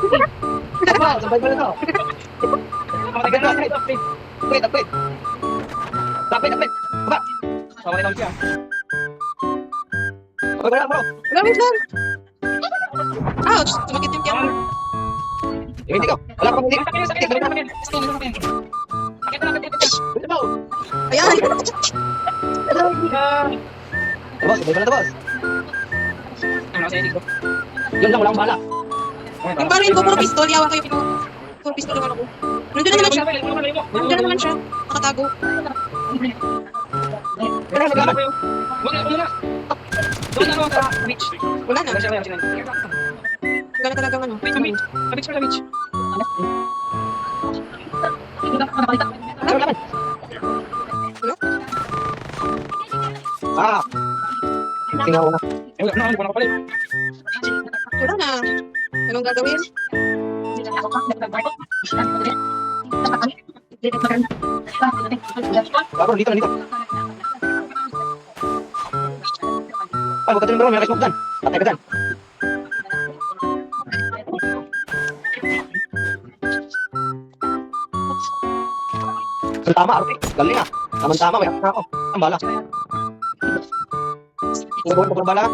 Sabay mo na to. Upgrade, upgrade. Upgrade. Baba. Sabay lang siya. Wala, bro. Wait lang. Ouch! Sumakit yung tiyan. Hindi ko. Wala pa hindi. Ayan! Boss, sabay mo na to, boss. Yun lang, wala akong bala. Yung baril ko, puro pistol. Yawa kayo pino. Puro pistol naman ako. Nandun na naman siya. Nandun na naman siya. Nakatago. Wala na gala. Wala na. Wala na talagang ano. Wala. Ah. Tingnan ko na. Wala na. Anong gagawin? Bro, dito. Ay, huwag ka dun bro, may smoke dyan. Patay ka dyan. Tama, Arpe. Galing ah. Tama, may ako. Ang bala. Nagawin ko ng bala.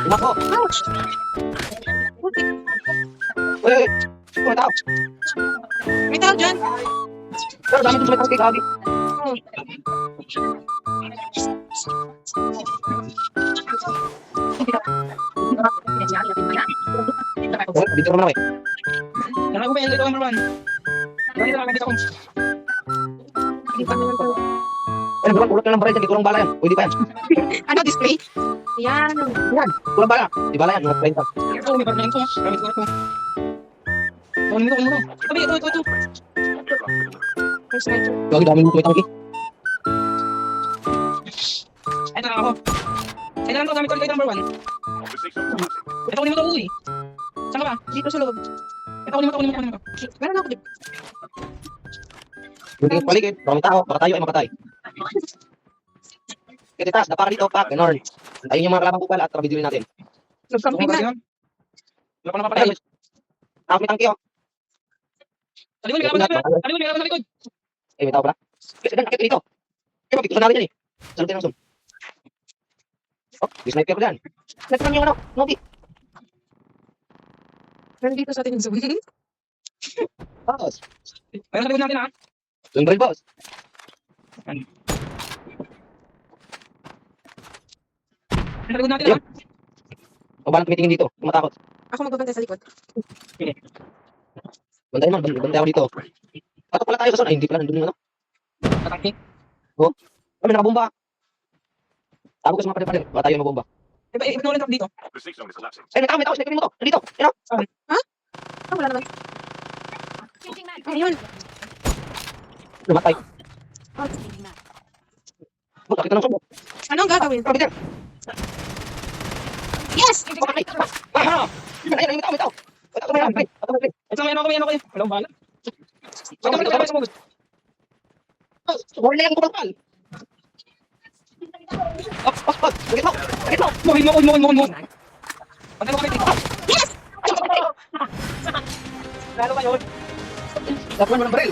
Umako. Ouch! Uy. May tao. May tao dyan. Pero dami dun sa may tao kay Kagi. Oh. Dito naman ako eh. Ano ba? Kulot na lang baril dyan. Di kulang bala yan. Uy, di pa yan. Ano, display? Yan. Yan. Kulang bala. Di bala yan. Mga 30. First night. Lagi dami mo may tangki. Dito sa loob. Meron ako dito. Hindi paligid. Maraming tao. Baka tayo ay makatay. Kaya taas. Dapa ka dito. Pak. Ganon. Antayin yung mga kalabang kupal at video natin. Nagkamping na. Tapos may tangki oh. Eh, may tao pala. Kasi nakakita dito. Kaya magkikita natin yan eh. Salutin ang zoom. Oh, may sniper ko dyan. Sniper yung ano, Nobi. Nandito sa atin yung zoom. Boss. Zoom baril, boss. O ba nang tumitingin dito? Tumatakot. Ako magbabantay sa likod. Bantay man, bantay ako dito. Patok pala tayo sa zone. Ay, hindi pala. Nandun yung ano. Oh, kami nakabomba. Tago ka sa mga pader-pader. Baka tayo yung mabomba. Ay, may tao. Sniperin mo to. Nandito. Yan o. Ah, wala naman. Ayun. Lumatay. Buta, kita ng zoom. Anong gagawin? Kapit yan. Yes! Okay. Ah, ayun, may tao. May tao. Wala yung kupal. Sakit mo. Yes! Dapat mo ng baril.